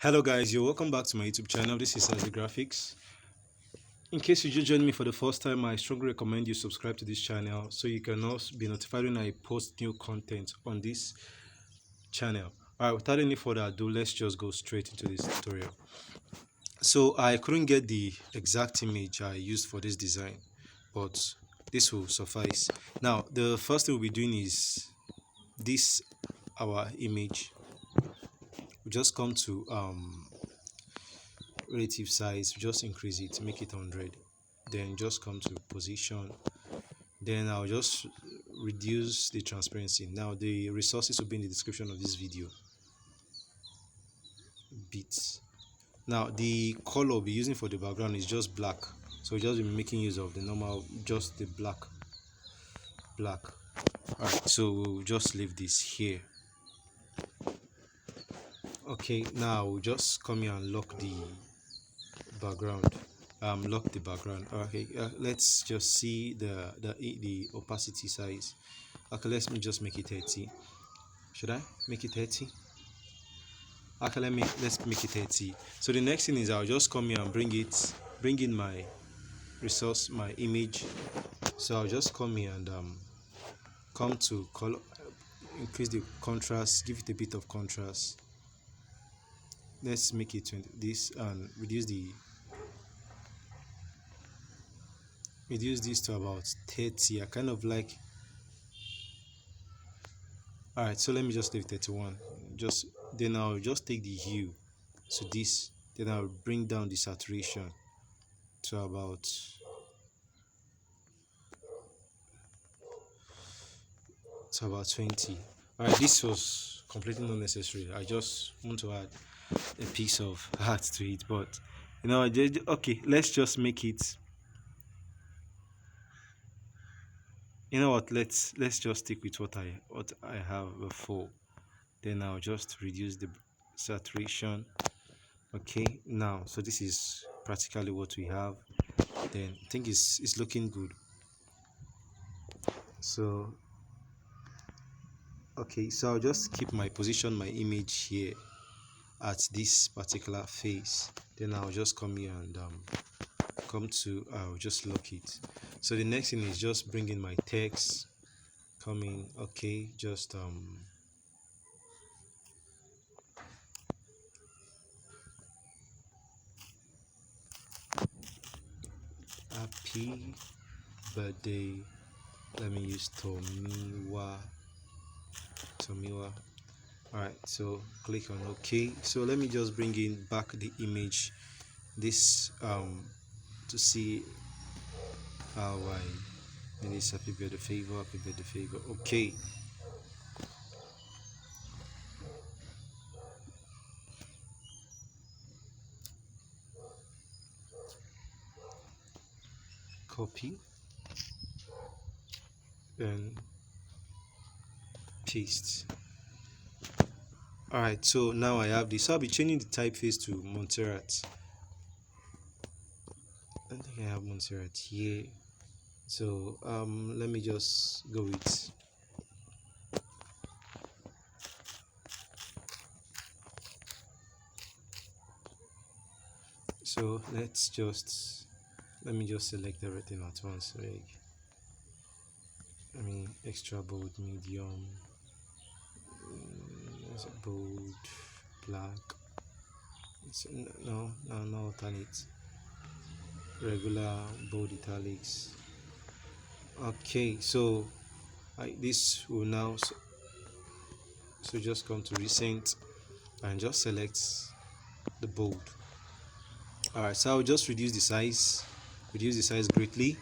Hello guys, you're welcome back to my YouTube channel. This is Xerxes Graphics. In case you just joined me for the first time, I strongly recommend you subscribe to this channel so you can also be notified when I post new content on this channel. Alright, without any further ado, let's just go straight into this tutorial. So I couldn't get the exact image I used for this design, but this will suffice. Now, the first thing we'll be doing is this our image. We just come to relative size, just increase it, make it 100, then just come to position, then I'll just reduce the transparency. Now the resources will be in the description of this video. Bits. Now the color we'll be using for the background is just black, so we'll just be making use of the normal, just the black. All right, so we'll just leave this here. Okay, now we'll just come here and lock the background. Lock the background. Okay, let's just see the opacity size. Okay, let's make it 30. Should I make it 30? Okay, let's make it 30. So the next thing is I'll just come here and bring in my resource, my image. So I'll just come here and come to color, increase the contrast, give it a bit of contrast. Let's make it 20, this, and reduce this to about 30. I kind of like. All right, so let me just leave 31. Just then I'll just take the hue to this, then I'll bring down the saturation to about 20. All right, this was completely not necessary. I just want to add a piece of art to it, but okay, let's just make it. You know what, let's just stick with what I have before. Then I'll just reduce the saturation. Okay, now so this is practically what we have. Then I think it's looking good. So okay, so I'll just keep my image here at this particular face. Then I'll just come here and I'll just lock it. So the next thing is just bring in my text, coming. Okay, just happy birthday. Let me use Tomiwa. All right, so click on OK. So let me just bring in back the image, this to see how I made this happy birthday favor. Okay, copy and paste. All right, so now I have this. So I'll be changing the typeface to Montserrat. I don't think I have Montserrat here, so let me just go with so let me just select everything at once. Like, extra bold, medium, bold, black. No, alternate, regular, bold, italics. Okay, so this will now, so just come to recent and just select the bold. All right, so I'll just reduce the size greatly.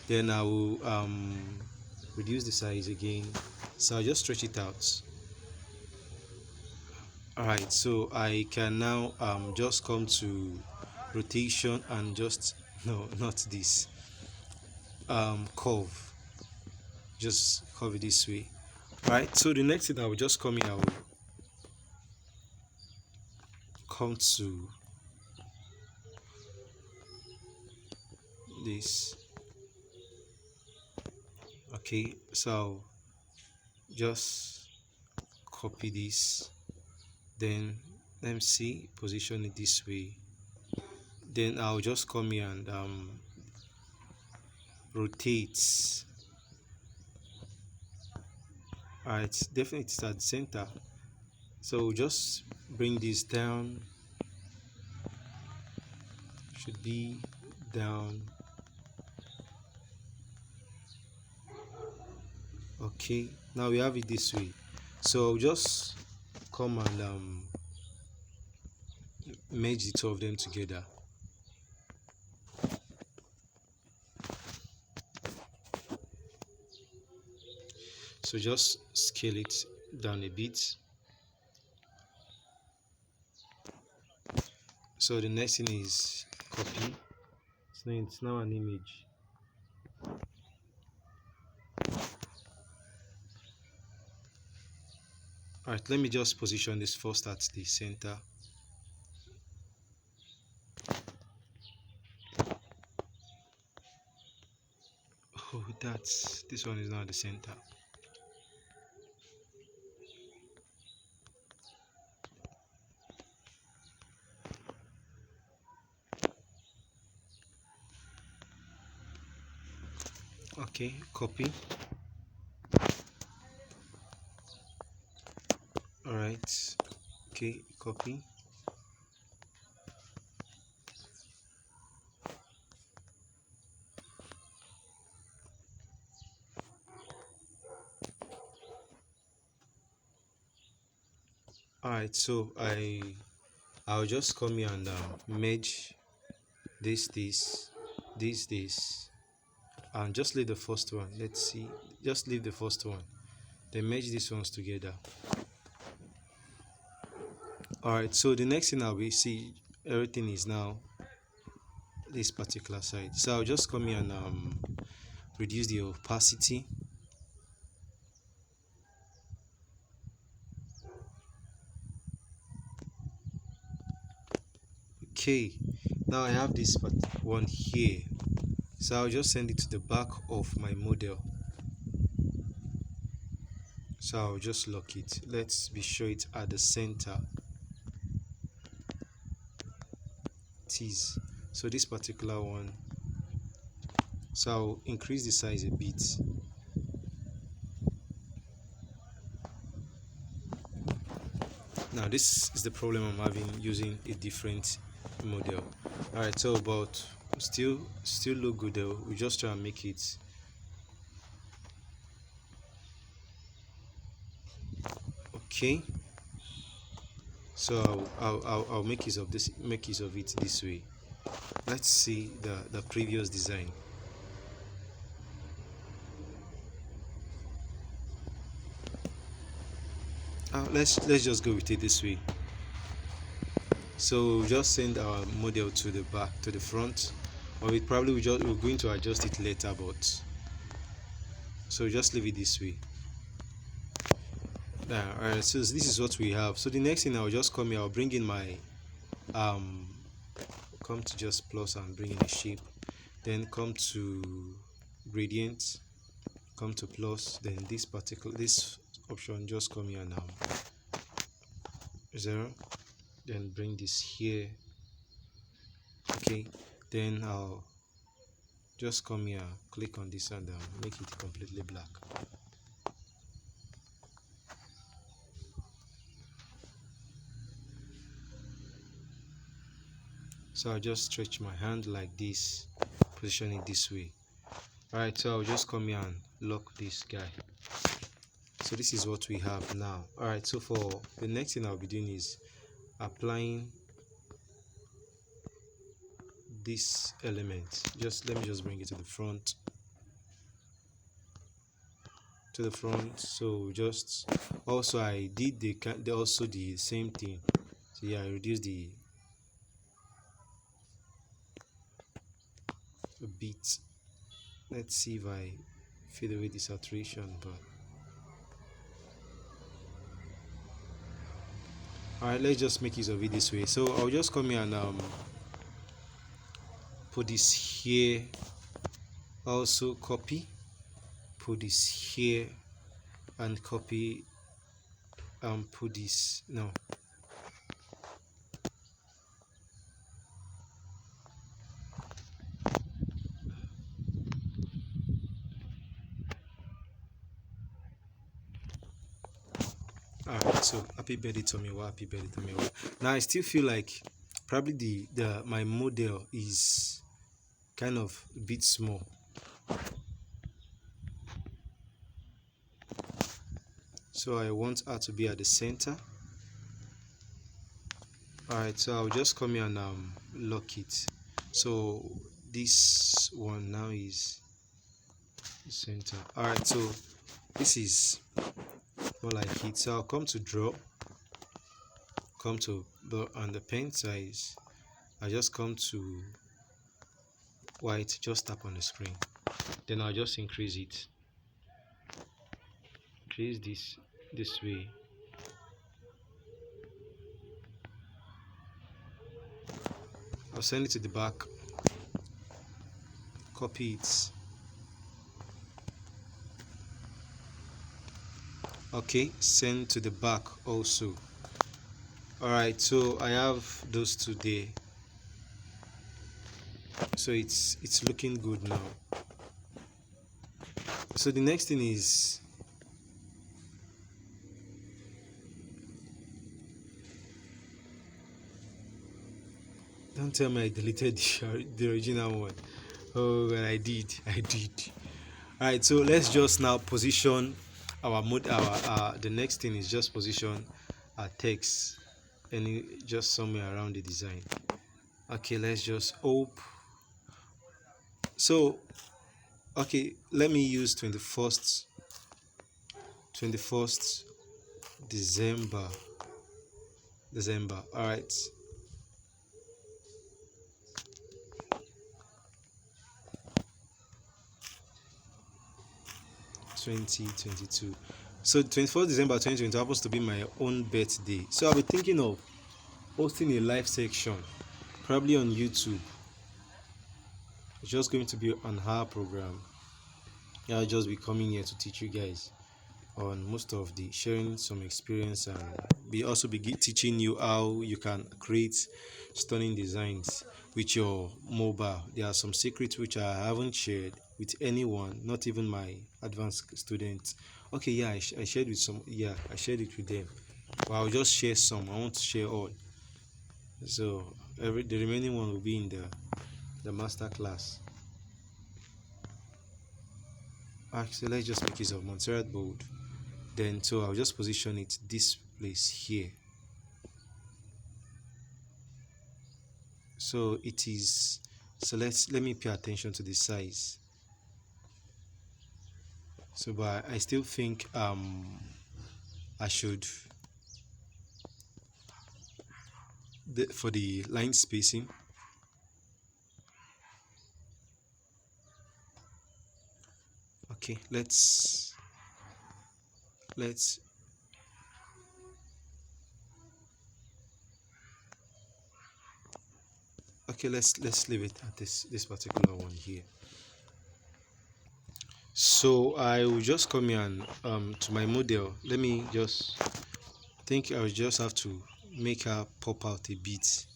Then I will reduce the size again, so I'll just stretch it out. All right, so I can now just come to rotation and just not this curve, just curve it this way. All right, so the next thing I will just come here, I will come to this. Okay, so just copy this, then let me see, position it this way. Then I'll just come here and rotate. Alright, definitely it's at the center. So just bring this down. Should be down. Okay, now we have it this way. So just come and merge the two of them together. So just scale it down a bit. So the next thing is copy. So it's now an image. Alright, let me just position this first at the center. Oh, this one is now at the center. Okay, copy. Alright, okay, copy. Alright, so I'll just come here and merge this, and just leave the first one. Let's see, just leave the first one, then merge these ones together. Alright, so the next thing I'll be see everything is now this particular side. So I'll just come here and reduce the opacity. Okay, now I have this one here, so I'll just send it to the back of my model. So I'll just lock it. Let's be sure it's at the center. It is. So this particular one, so I'll increase the size a bit. Now this is the problem I'm having using a different model. Alright, so but still look good though. We just try and make it okay. So I'll make use of it this way. Let's see the previous design. Let's just go with it this way. So we'll just send our model to the back, to the front, or we're going to adjust it later, but so just leave it this way. Alright, so this is what we have. So the next thing, I'll just come here, I'll bring in my come to just plus and bring in a shape, then come to gradient, come to plus, then this option, just come here now, 0, then bring this here. Okay, then I'll just come here, click on this and make it completely black. So I'll just stretch my hand like this, position it this way. Alright, so I'll just come here and lock this guy. So this is what we have now. Alright, so for the next thing I'll be doing is applying this element. Let me just bring it to the front. So just also I did the same thing. So yeah, I reduced a bit. Let's see if I fade away the saturation, but alright, let's just make use of it this way. So I'll just come here and put this here, also copy, put this here, and copy, put this, no, Alright, so happy birthday to me, happy birthday to me. Now I still feel like probably the my model is kind of a bit small. So I want her to be at the center. Alright, so I'll just come here and lock it. So this one now is center. Alright, so this is more like it. So I'll come to draw, come to the on the pen size. I just come to white, just tap on the screen. Then I'll just increase it. Increase this way. I'll send it to the back. Copy it. Okay, send to the back also. Alright, so I have those two there. So it's looking good now. So the next thing is don't tell me I deleted the original one. Oh, well, I did. Alright, so let's just now position our mode. Our the next thing is just position our text just somewhere around the design. Okay, let's just hope. So okay, let me use 21st December. All right. 2022. So 24th December 2020 happens to be my own birthday. So I'll be thinking of hosting a live section, probably on YouTube. It's just going to be an hour program. I'll just be coming here to teach you guys on most of the sharing some experience and be also be teaching you how you can create stunning designs with your mobile. There are some secrets which I haven't shared with anyone, not even my advanced students. Okay, yeah, I shared with some. Yeah, I shared it with them. But I'll just share some. I won't share all. So the remaining one will be in the master class. Actually, let's just make use of Montserrat board. Then so I'll just position it this place here. So it is. So let me pay attention to the size. So but I still think I should for the line spacing. Okay, let's okay, let's leave it at this particular one here. So I will just come here and to my model. Let me just think I will just have to make her pop out a bit.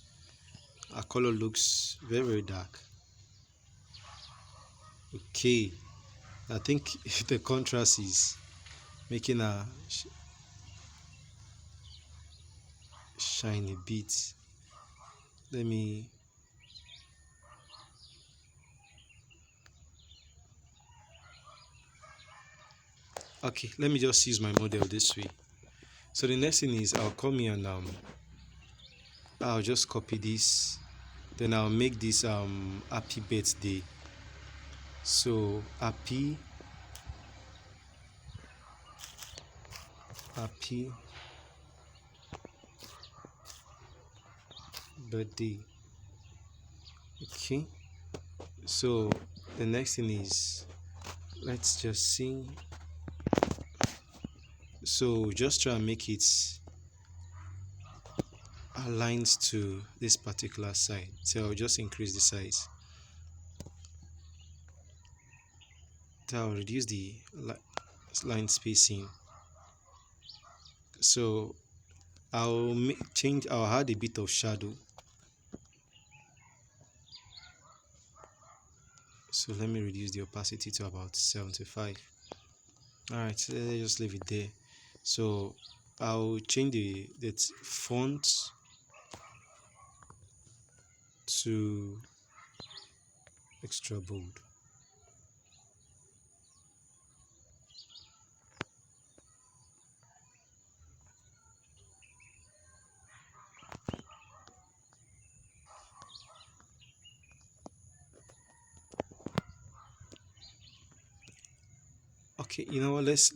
Her color looks very dark. Okay, I think the contrast is making her shine a bit. Let me okay, let me just use my model this way. So the next thing is I'll come here and I'll just copy this, then I'll make this happy birthday. So happy birthday. Okay, so the next thing is let's just see. So just try and make it aligned to this particular side. So I'll just increase the size. So I'll reduce the line spacing. So I'll I'll add a bit of shadow. So let me reduce the opacity to about 75. Alright, so let's just leave it there. So I'll change the font to extra bold. Okay, you know what? Let's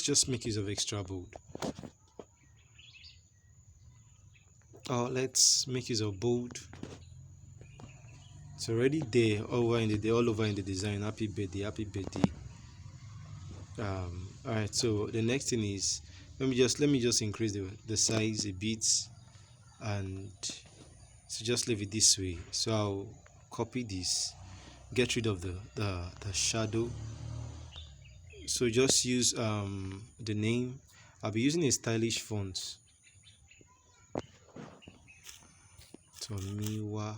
just make use of extra bold. Let's make use of bold. It's already there all over in the design. Happy birthday, happy birthday. All right. So the next thing is let me just increase the size a bit, and so just leave it this way. So I'll copy this, get rid of the shadow. So just use the name. I'll be using a stylish font. Tomiwa.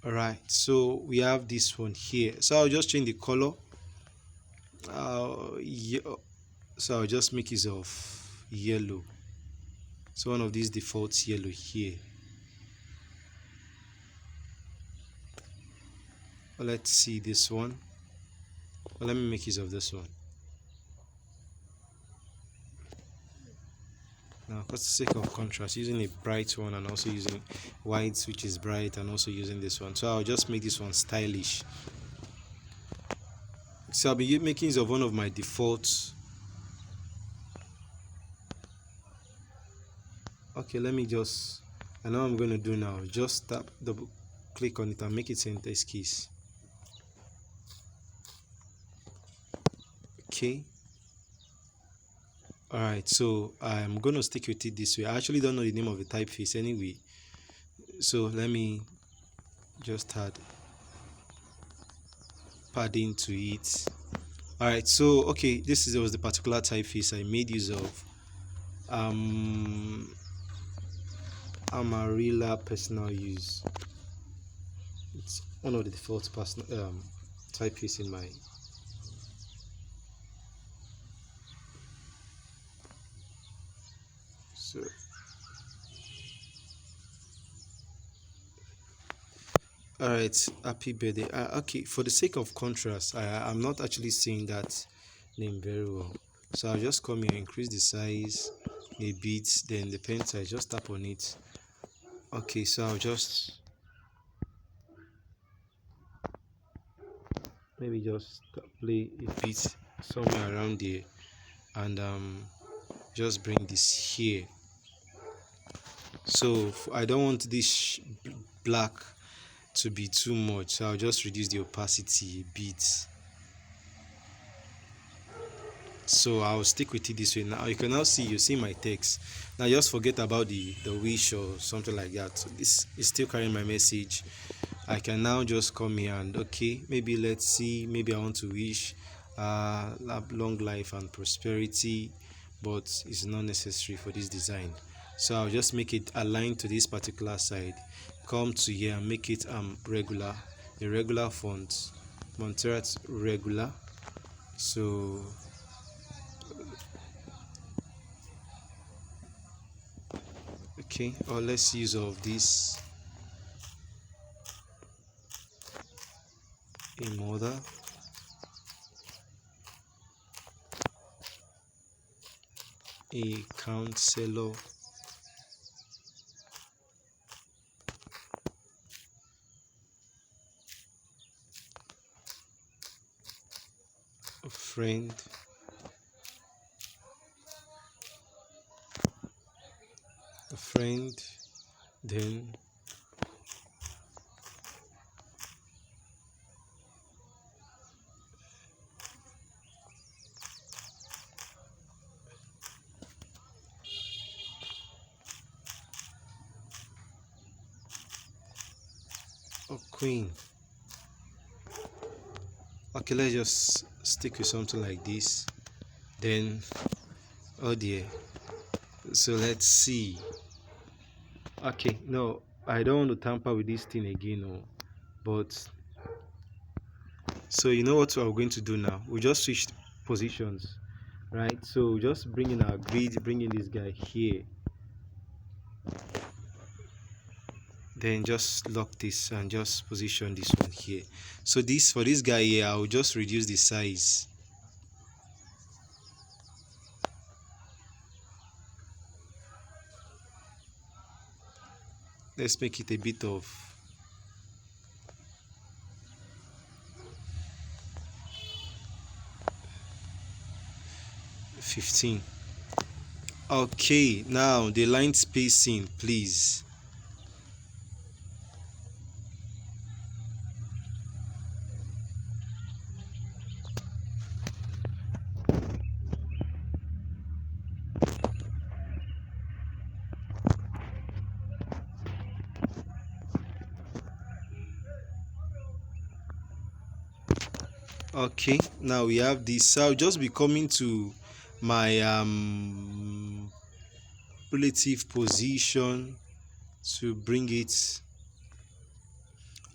All right. So we have this one here. So I'll just change the color. Yeah, so I'll just make use of yellow. So one of these defaults yellow here. Let's see this one. Let me make use of this one. Now, for the sake of contrast, using a bright one and also using white, which is bright, and also using this one. So I'll just make this one stylish. So I'll be making use of one of my defaults. Okay, I know what I'm going to do now. Just double click on it and make it center keys. Okay. All right, so I'm going to stick with it this way. I actually don't know the name of the typeface anyway. So let me just add padding to it. All right, so okay, this was the particular typeface I made use of. Amarilla personal use. It's one of the default personal typeface in my. So all right, happy birthday. Okay, for the sake of contrast, I'm not actually saying that name very well. So I'll just come here, increase the size a bit, then the pen size, just tap on it. Okay, so I'll just maybe just play a bit somewhere around there, and just bring this here. So I don't want this black to be too much, so I'll just reduce the opacity a bit. So I'll stick with it this way. Now you can now see, you see my text. Now just forget about the wish or something like that. So this is still carrying my message. I can now just come here and okay, maybe let's see, maybe I want to wish long life and prosperity, but it's not necessary for this design. So I'll just make it aligned to this particular side. Come to here and make it regular, a regular font, Montserrat regular. So okay, or let's use of this a mother, a counselor, a friend, then a queen. Okay, let's just stick with something like this. Then oh dear, so let's see. Okay, no, I don't want to tamper with this thing again, no. But So you know what we're going to do now? We just switched positions, right? So just bring in our grid, bring in this guy here, then just lock this and just position this one here. So this, for this guy here, I'll just reduce the size. Let's make it a bit of 15. Okay, now the line spacing, please. Okay, now we have this. So I'll just be coming to my relative position to bring it.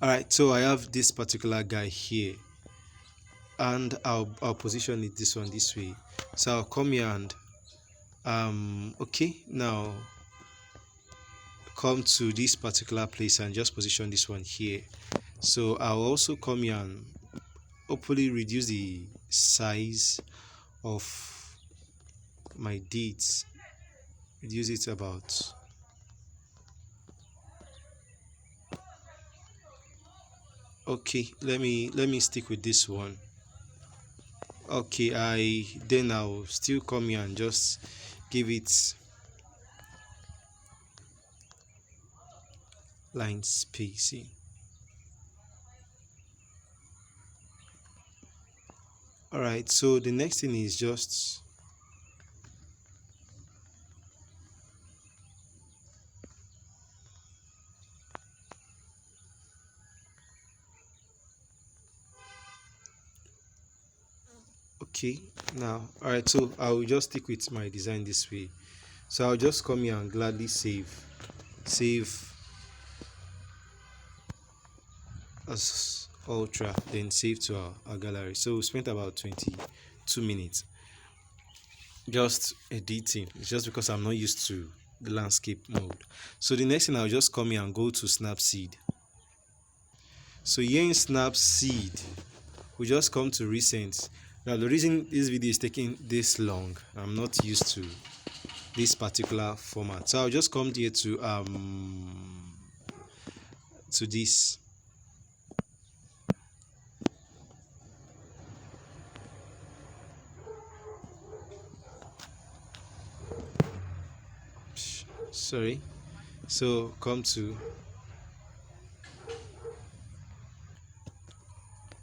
All right, so I have this particular guy here, and I'll position it this one this way. So I'll come here and okay, now come to this particular place and just position this one here. So I'll also come here and hopefully reduce the size of my dates, reduce it about okay. Let me stick with this one. Okay, I'll still come here and just give it line spacing. All right, so the next thing is just okay. Now, all right, so I will just stick with my design this way. So I'll just come here and gladly save as ultra, then save to our gallery. So we spent about 22 minutes just editing. It's just because I'm not used to the landscape mode. So the next thing, I'll just come here and go to Snapseed. So here in Snapseed, we just come to recent. Now the reason this video is taking this long, I'm not used to this particular format. So I'll just come here to this. Sorry. So come to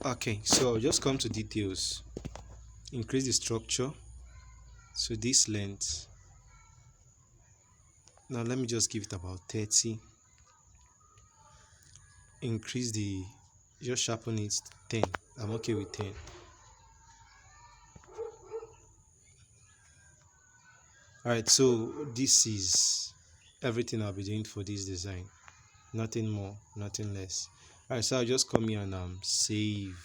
okay, so I'll just come to details, increase the structure, so this length. Now let me just give it about 30, increase the, just sharpen it 10. I'm okay with 10. All right, so this is everything I'll be doing for this design, nothing more, nothing less. All right, so I'll just come here and save.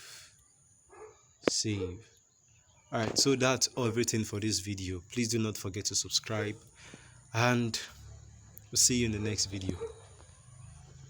All right, so that's everything for this video. Please do not forget to subscribe, and we'll see you in the next video.